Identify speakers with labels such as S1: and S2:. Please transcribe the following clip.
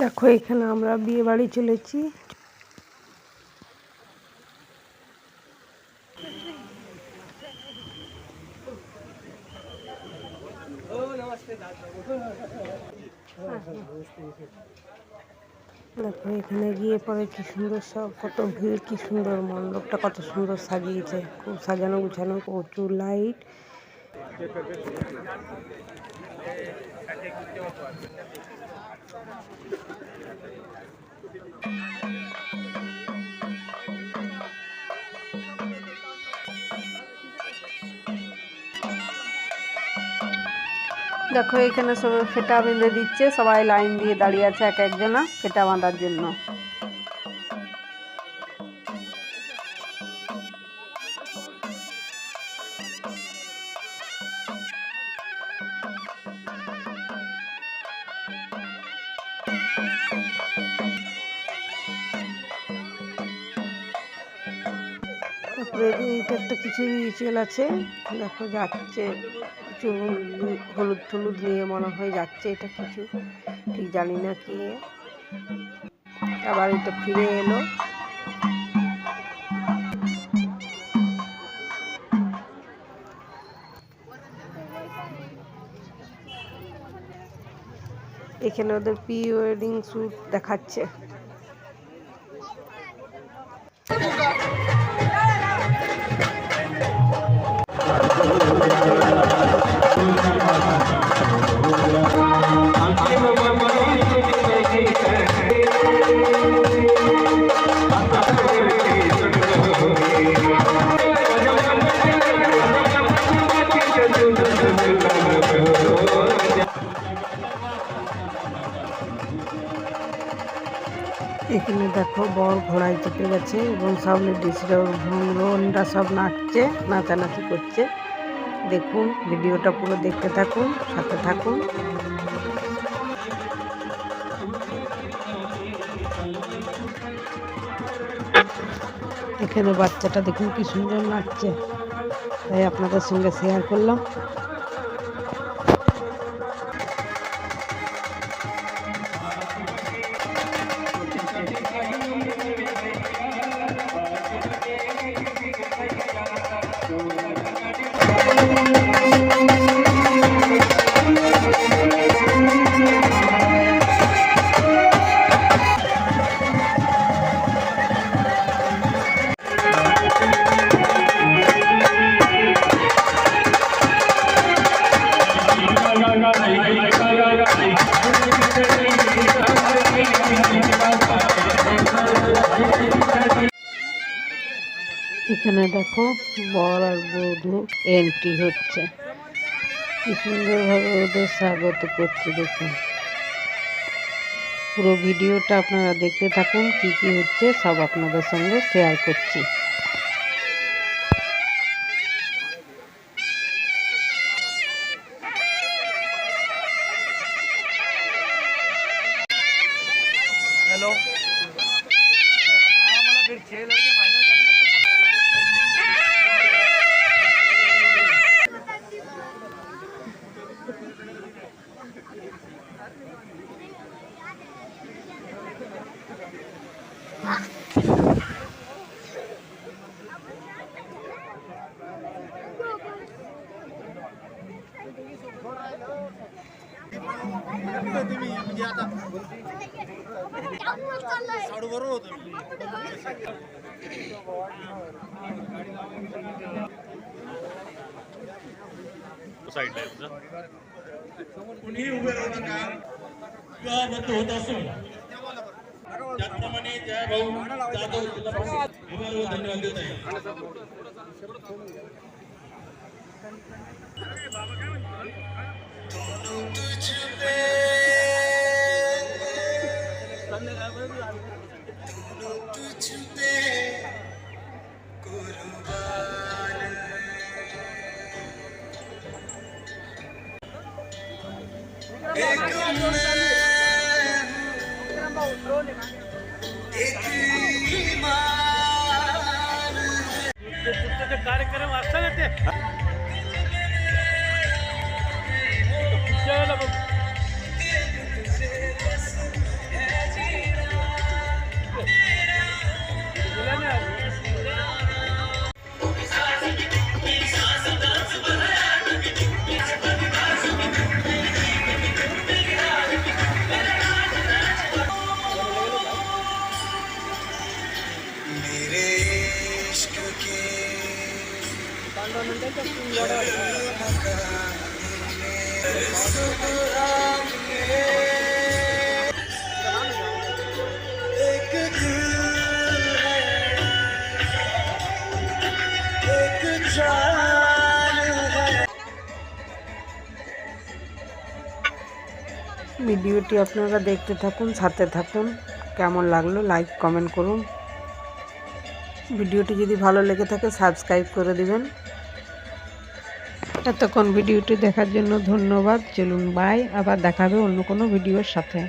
S1: দেখো এখানে আমরা বিয়ে বাড়ি চলেছি। দেখো এখানে গিয়ে পরে কি সুন্দর সব, কত ভিড়, কি সুন্দর মণ্ডপটা কত সুন্দর সাজিয়েছে, খুব সাজানো গুছানো, প্রচুর লাইট। দেখো এখানে সবাই ফেটা বেঁধে দিচ্ছে, সবাই লাইন দিয়ে দাঁড়িয়ে আছে এক একজনা ফেটা বাঁধার জন্য। তারপরে এইটা একটা কিছু রিচুয়াল আছে, দেখো যাচ্ছে কিছু হলুদ টলুদ নিয়ে মনে হয় যাচ্ছে, এটা কিছু ঠিক জানি না কি। আবার এটা ফিরে এলো। এখানে ওদের প্রি ওয়েডিং শ্যুট দেখাচ্ছে। এখানে দেখো বর ঘোড়ায় চেপে গেছে এবং সব লেডিসরা সব নাচছে, নাচানাচি করছে। দেখুন ভিডিওটা পুরো দেখতে থাকুন, সাথে থাকুন। এখানে বাচ্চাটা দেখুন কি সুন্দর নাচছে, তাই আপনাদের সঙ্গে শেয়ার করলাম। এখানে দেখো বর আর বধূ এন্ট্রি হচ্ছে, কি সুন্দরভাবে ওদের স্বাগত করছে। দেখুন পুরো ভিডিওটা আপনারা দেখতে থাকুন, কি কি হচ্ছে সব আপনাদের সঙ্গে শেয়ার করছি।
S2: हेलो फिर 6 लड़के फाइनल करने
S3: कुणीही उभे राहू नका किंवा बंद होत असून त्याप्रमाणे जय भाऊ जाधव धन्यवाद देत आहे।
S2: कार्यक्रम असतात ते
S1: ভিডিওটি আপনারা দেখতে থাকুন, সাথে থাকুন। কেমন লাগলো লাইক কমেন্ট করুন। ভিডিওটি যদি ভালো লেগে থাকে সাবস্ক্রাইব করে দিবেন। এতক্ষণ ভিডিওটি দেখার জন্য ধন্যবাদ। চলুন বাই, আবার দেখা হবে অন্য কোনো ভিডিওর সাথে।